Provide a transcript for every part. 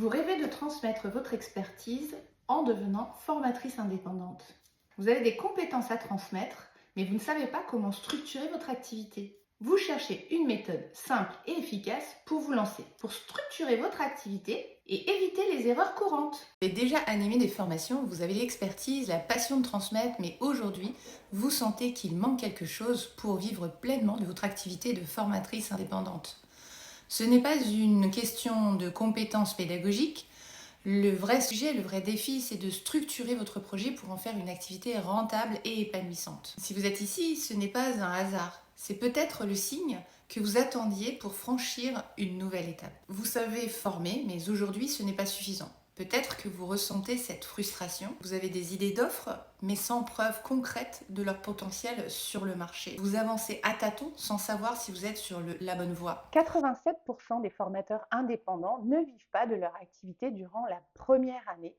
Vous rêvez de transmettre votre expertise en devenant formatrice indépendante. Vous avez des compétences à transmettre, mais vous ne savez pas comment structurer votre activité. Vous cherchez une méthode simple et efficace pour vous lancer, pour structurer votre activité et éviter les erreurs courantes. Vous avez déjà animé des formations, vous avez l'expertise, la passion de transmettre, mais aujourd'hui, vous sentez qu'il manque quelque chose pour vivre pleinement de votre activité de formatrice indépendante. Ce n'est pas une question de compétences pédagogiques. Le vrai sujet, le vrai défi, c'est de structurer votre projet pour en faire une activité rentable et épanouissante. Si vous êtes ici, ce n'est pas un hasard. C'est peut-être le signe que vous attendiez pour franchir une nouvelle étape. Vous savez former, mais aujourd'hui, ce n'est pas suffisant. Peut-être que vous ressentez cette frustration. Vous avez des idées d'offres, mais sans preuve concrète de leur potentiel sur le marché. Vous avancez à tâtons sans savoir si vous êtes sur la bonne voie. 87% des formateurs indépendants ne vivent pas de leur activité durant la première année.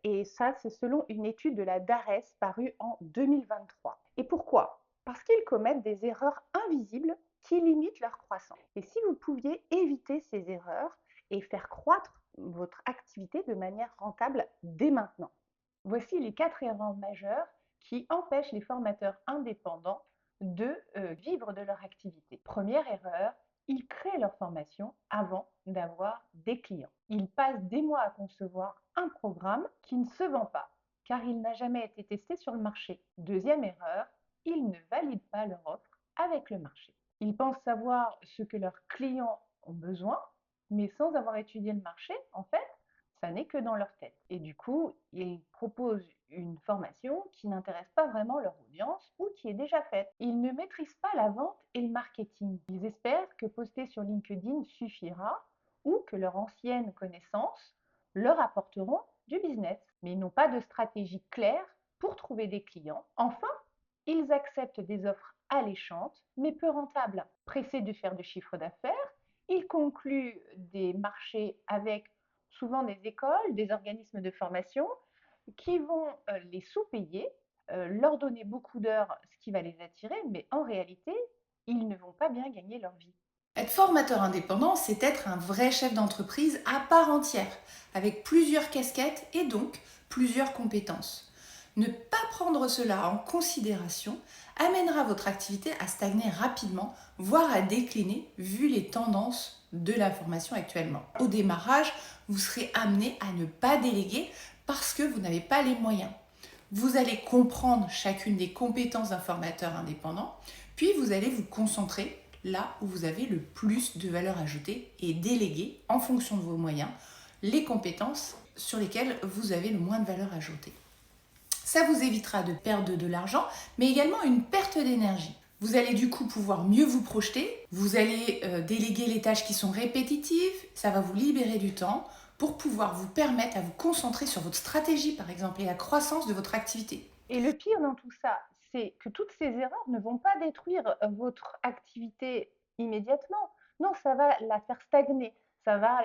Et ça, c'est selon une étude de la DARES parue en 2023. Et pourquoi? Parce qu'ils commettent des erreurs invisibles qui limitent leur croissance. Et si vous pouviez éviter ces erreurs et faire croître votre activité de manière rentable dès maintenant. Voici les 4 erreurs majeures qui empêchent les formateurs indépendants de vivre de leur activité. Première erreur, ils créent leur formation avant d'avoir des clients. Ils passent des mois à concevoir un programme qui ne se vend pas car il n'a jamais été testé sur le marché. Deuxième erreur, ils ne valident pas leur offre avec le marché. Ils pensent savoir ce que leurs clients ont besoin, mais sans avoir étudié le marché, en fait, ça n'est que dans leur tête. Et du coup, ils proposent une formation qui n'intéresse pas vraiment leur audience ou qui est déjà faite. Ils ne maîtrisent pas la vente et le marketing. Ils espèrent que poster sur LinkedIn suffira ou que leurs anciennes connaissances leur apporteront du business. Mais ils n'ont pas de stratégie claire pour trouver des clients. Enfin, ils acceptent des offres alléchantes mais peu rentables. Pressés de faire du chiffre d'affaires, ils concluent des marchés avec souvent des écoles, des organismes de formation qui vont les sous-payer, leur donner beaucoup d'heures, ce qui va les attirer, mais en réalité, ils ne vont pas bien gagner leur vie. Être formateur indépendant, c'est être un vrai chef d'entreprise à part entière, avec plusieurs casquettes et donc plusieurs compétences. Ne pas prendre cela en considération amènera votre activité à stagner rapidement, voire à décliner vu les tendances de la formation actuellement. Au démarrage, vous serez amené à ne pas déléguer parce que vous n'avez pas les moyens. Vous allez comprendre chacune des compétences d'un formateur indépendant, puis vous allez vous concentrer là où vous avez le plus de valeur ajoutée et déléguer en fonction de vos moyens les compétences sur lesquelles vous avez le moins de valeur ajoutée. Ça vous évitera de perdre de l'argent, mais également une perte d'énergie. Vous allez du coup pouvoir mieux vous projeter, vous allez déléguer les tâches qui sont répétitives, ça va vous libérer du temps pour pouvoir vous permettre à vous concentrer sur votre stratégie par exemple et la croissance de votre activité. Et le pire dans tout ça, c'est que toutes ces erreurs ne vont pas détruire votre activité immédiatement. Non, ça va la faire stagner. Ça va,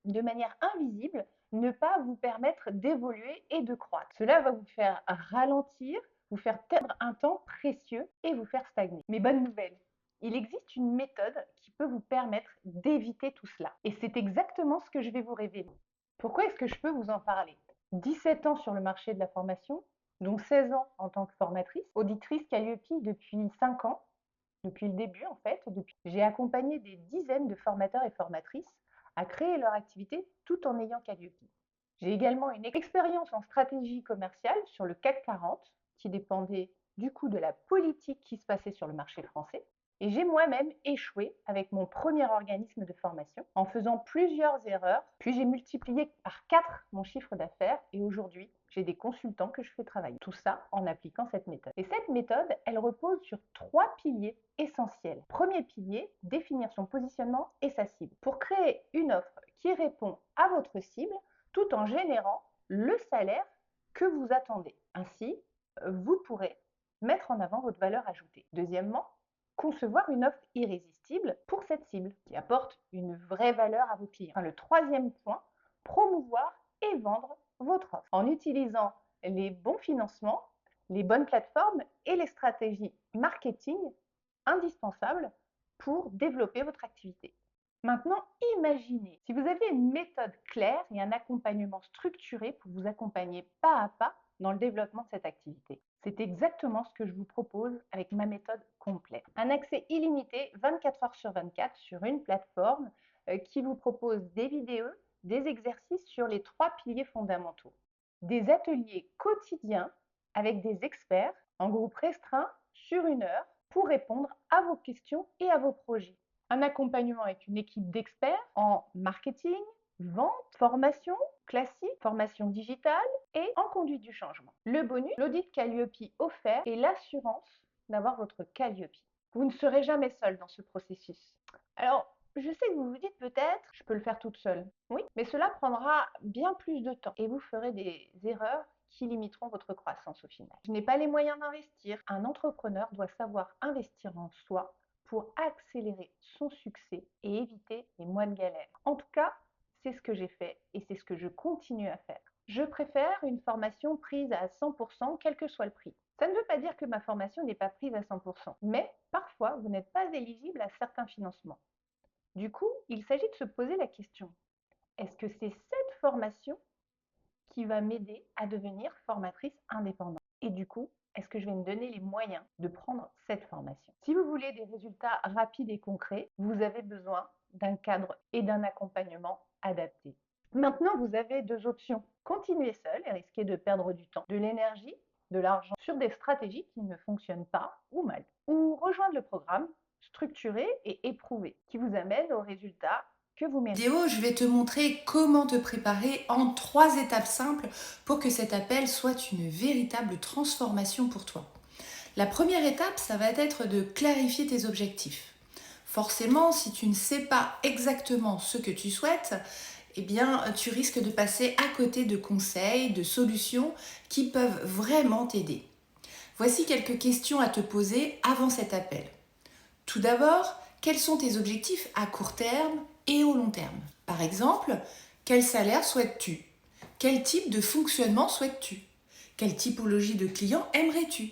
de manière invisible, ne pas vous permettre d'évoluer et de croître. Cela va vous faire ralentir, vous faire perdre un temps précieux et vous faire stagner. Mais bonne nouvelle, il existe une méthode qui peut vous permettre d'éviter tout cela. Et c'est exactement ce que je vais vous révéler. Pourquoi est-ce que je peux vous en parler? 17 ans sur le marché de la formation, dont 16 ans en tant que formatrice, auditrice Calliope depuis 5 ans, depuis le début en fait. J'ai accompagné des dizaines de formateurs et formatrices à créer leur activité tout en ayant Calliope. J'ai également une expérience en stratégie commerciale sur le CAC 40 qui dépendait du coup de la politique qui se passait sur le marché français. Et j'ai moi-même échoué avec mon premier organisme de formation en faisant plusieurs erreurs. Puis j'ai multiplié par 4 mon chiffre d'affaires et aujourd'hui, j'ai des consultants que je fais travailler. Tout ça en appliquant cette méthode. Et cette méthode, elle repose sur 3 piliers essentiels. Premier pilier, définir son positionnement et sa cible. Pour créer une offre qui répond à votre cible tout en générant le salaire que vous attendez. Ainsi, vous pourrez mettre en avant votre valeur ajoutée. Deuxièmement, concevoir une offre irrésistible pour cette cible qui apporte une vraie valeur à vos clients. Enfin, le troisième point, promouvoir et vendre votre offre en utilisant les bons financements, les bonnes plateformes et les stratégies marketing indispensables pour développer votre activité. Maintenant, imaginez si vous aviez une méthode claire et un accompagnement structuré pour vous accompagner pas à pas dans le développement de cette activité. C'est exactement ce que je vous propose avec ma méthode complète. Un accès illimité 24 heures sur 24 sur une plateforme qui vous propose des vidéos, des exercices sur les 3 piliers fondamentaux, des ateliers quotidiens avec des experts en groupe restreint sur 1 heure pour répondre à vos questions et à vos projets. Un accompagnement avec une équipe d'experts en marketing, vente, formation classique, formation digitale et en conduite du changement. Le bonus, l'audit Calliope offert et l'assurance d'avoir votre Calliope. Vous ne serez jamais seul dans ce processus. Alors, je sais que vous vous dites peut-être, je peux le faire toute seule. Oui, mais cela prendra bien plus de temps et vous ferez des erreurs qui limiteront votre croissance au final. Je n'ai pas les moyens d'investir. Un entrepreneur doit savoir investir en soi pour accélérer son succès et éviter les mois de galère. En tout cas, c'est ce que j'ai fait et c'est ce que je continue à faire. Je préfère une formation prise à 100%, quel que soit le prix. Ça ne veut pas dire que ma formation n'est pas prise à 100%, mais parfois, vous n'êtes pas éligible à certains financements. Du coup, il s'agit de se poser la question, est-ce que c'est cette formation qui va m'aider à devenir formatrice indépendante? Et du coup, est-ce que je vais me donner les moyens de prendre cette formation? Si vous voulez des résultats rapides et concrets, vous avez besoin d'un cadre et d'un accompagnement adapté. Maintenant, vous avez 2 options. Continuer seul et risquer de perdre du temps, de l'énergie, de l'argent sur des stratégies qui ne fonctionnent pas ou mal. Ou rejoindre le programme structuré et éprouvé qui vous amène aux résultats que vous méritez. Je vais te montrer comment te préparer en 3 étapes simples pour que cet appel soit une véritable transformation pour toi. La première étape, ça va être de clarifier tes objectifs. Forcément, si tu ne sais pas exactement ce que tu souhaites, eh bien, tu risques de passer à côté de conseils, de solutions qui peuvent vraiment t'aider. Voici quelques questions à te poser avant cet appel. Tout d'abord, quels sont tes objectifs à court terme et au long terme? Par exemple, quel salaire souhaites-tu? Quel type de fonctionnement souhaites-tu? Quelle typologie de clients aimerais-tu?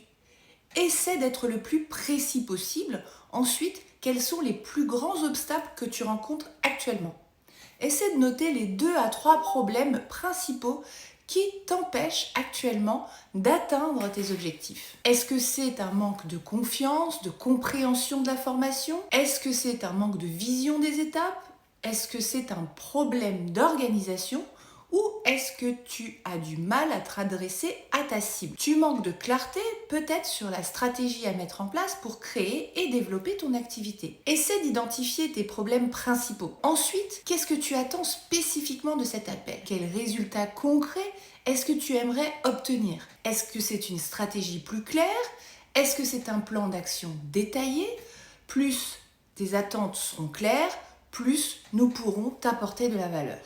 Essaie d'être le plus précis possible. Ensuite, quels sont les plus grands obstacles que tu rencontres actuellement? Essaie de noter les 2 à 3 problèmes principaux qui t'empêchent actuellement d'atteindre tes objectifs. Est-ce que c'est un manque de confiance, de compréhension de la formation? Est-ce que c'est un manque de vision des étapes? Est-ce que c'est un problème d'organisation? Ou est-ce que tu as du mal à te adresser à ta cible? Tu manques de clarté peut-être sur la stratégie à mettre en place pour créer et développer ton activité. Essaie d'identifier tes problèmes principaux. Ensuite, qu'est-ce que tu attends spécifiquement de cet appel? Quels résultats concrets est-ce que tu aimerais obtenir? Est-ce que c'est une stratégie plus claire? Est-ce que c'est un plan d'action détaillé? Plus tes attentes seront claires, plus nous pourrons t'apporter de la valeur.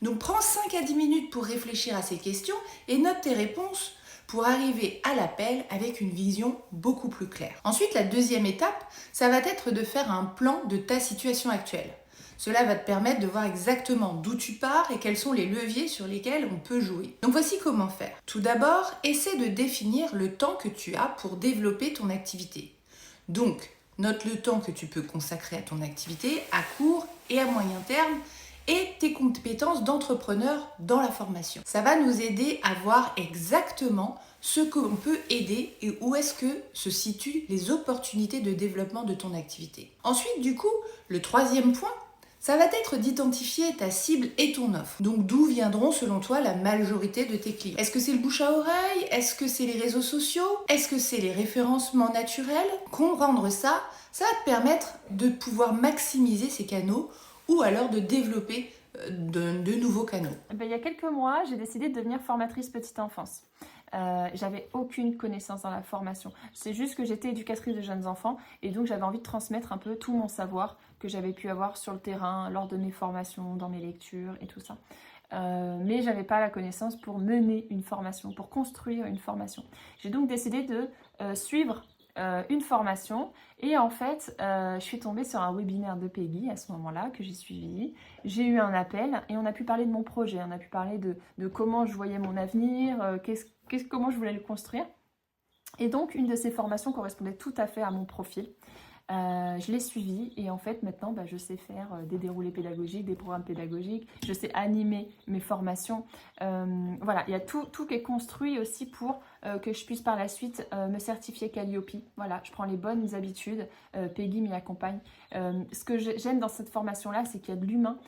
Donc prends 5 à 10 minutes pour réfléchir à ces questions et note tes réponses pour arriver à l'appel avec une vision beaucoup plus claire. Ensuite, la deuxième étape, ça va être de faire un plan de ta situation actuelle. Cela va te permettre de voir exactement d'où tu pars et quels sont les leviers sur lesquels on peut jouer. Donc voici comment faire. Tout d'abord, essaie de définir le temps que tu as pour développer ton activité. Donc, note le temps que tu peux consacrer à ton activité à court et à moyen terme et tes compétences d'entrepreneur dans la formation. Ça va nous aider à voir exactement ce qu'on peut aider et où est-ce que se situent les opportunités de développement de ton activité. Ensuite, du coup, le troisième point, ça va être d'identifier ta cible et ton offre. Donc d'où viendront selon toi la majorité de tes clients? Est-ce que c'est le bouche à oreille? Est-ce que c'est les réseaux sociaux? Est-ce que c'est les référencements naturels? Comprendre ça, ça va te permettre de pouvoir maximiser ces canaux ou alors de développer de nouveaux canaux. Il y a quelques mois, j'ai décidé de devenir formatrice petite enfance. J'avais aucune connaissance dans la formation. C'est juste que j'étais éducatrice de jeunes enfants et donc j'avais envie de transmettre un peu tout mon savoir que j'avais pu avoir sur le terrain, lors de mes formations, dans mes lectures et tout ça. Mais j'avais pas la connaissance pour mener une formation, pour construire une formation. J'ai donc décidé de suivre une formation et en fait je suis tombée sur un webinaire de Peggy à ce moment-là que j'ai suivi. J'ai eu un appel et on a pu parler de mon projet, on a pu parler de comment je voyais mon avenir, comment je voulais le construire. Et donc une de ces formations correspondait tout à fait à mon profil. Je l'ai suivi et en fait maintenant je sais faire des déroulés pédagogiques, des programmes pédagogiques, je sais animer mes formations. Voilà, il y a tout qui est construit aussi pour que je puisse par la suite me certifier Calliope. Voilà, je prends les bonnes habitudes, Peggy m'y accompagne. Ce que j'aime dans cette formation-là, c'est qu'il y a de l'humain.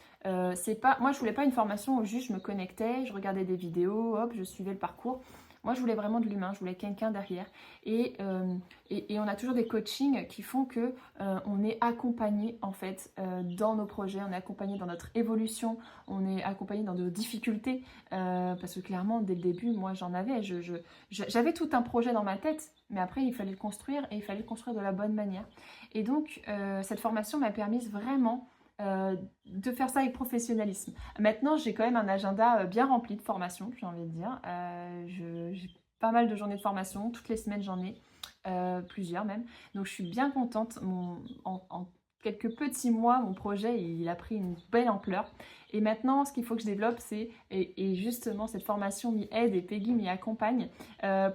C'est pas, moi je voulais pas une formation où juste je me connectais, je regardais des vidéos, hop, je suivais le parcours. Moi, je voulais vraiment de l'humain, je voulais quelqu'un derrière. Et on a toujours des coachings qui font que on est accompagné en fait dans nos projets, on est accompagné dans notre évolution, on est accompagné dans nos difficultés. Parce que clairement, dès le début, moi j'en avais. J'avais tout un projet dans ma tête, mais après il fallait le construire et il fallait le construire de la bonne manière. Et donc, cette formation m'a permis vraiment de faire ça avec professionnalisme. Maintenant, j'ai quand même un agenda bien rempli de formations, j'ai envie de dire. J'ai pas mal de journées de formation, toutes les semaines j'en ai, plusieurs même. Donc je suis bien contente. En quelques petits mois, mon projet il a pris une belle ampleur. Et maintenant, ce qu'il faut que je développe, et justement cette formation m'y aide et Peggy m'y accompagne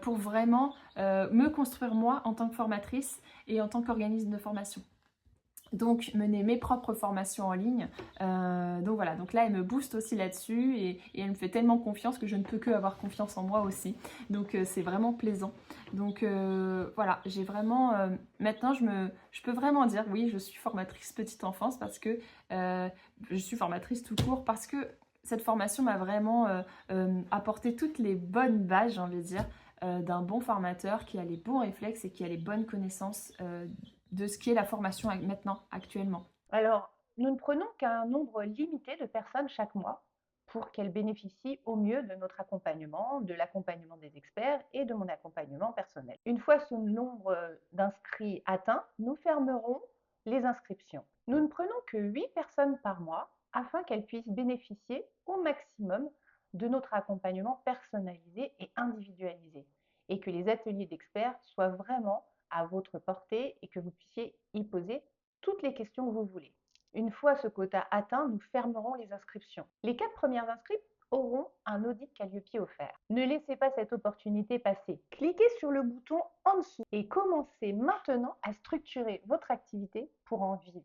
pour vraiment me construire moi en tant que formatrice et en tant qu'organisme de formation. Donc mener mes propres formations en ligne. Donc voilà, donc là elle me booste aussi là-dessus et elle me fait tellement confiance que je ne peux que avoir confiance en moi aussi. Donc c'est vraiment plaisant. Donc voilà, j'ai vraiment maintenant je peux vraiment dire oui, je suis formatrice petite enfance parce que je suis formatrice tout court parce que cette formation m'a vraiment apporté toutes les bonnes bases, j'ai envie de dire, d'un bon formateur qui a les bons réflexes et qui a les bonnes connaissances de ce qu'est la formation maintenant, actuellement. Alors, nous ne prenons qu'un nombre limité de personnes chaque mois pour qu'elles bénéficient au mieux de notre accompagnement, de l'accompagnement des experts et de mon accompagnement personnel. Une fois ce nombre d'inscrits atteint, nous fermerons les inscriptions. Nous ne prenons que 8 personnes par mois afin qu'elles puissent bénéficier au maximum de notre accompagnement personnalisé et individualisé et que les ateliers d'experts soient vraiment à votre portée et que vous puissiez y poser toutes les questions que vous voulez. Une fois ce quota atteint, nous fermerons les inscriptions. Les 4 premières inscrites auront un audit Calliope offert. Ne laissez pas cette opportunité passer. Cliquez sur le bouton en dessous et commencez maintenant à structurer votre activité pour en vivre.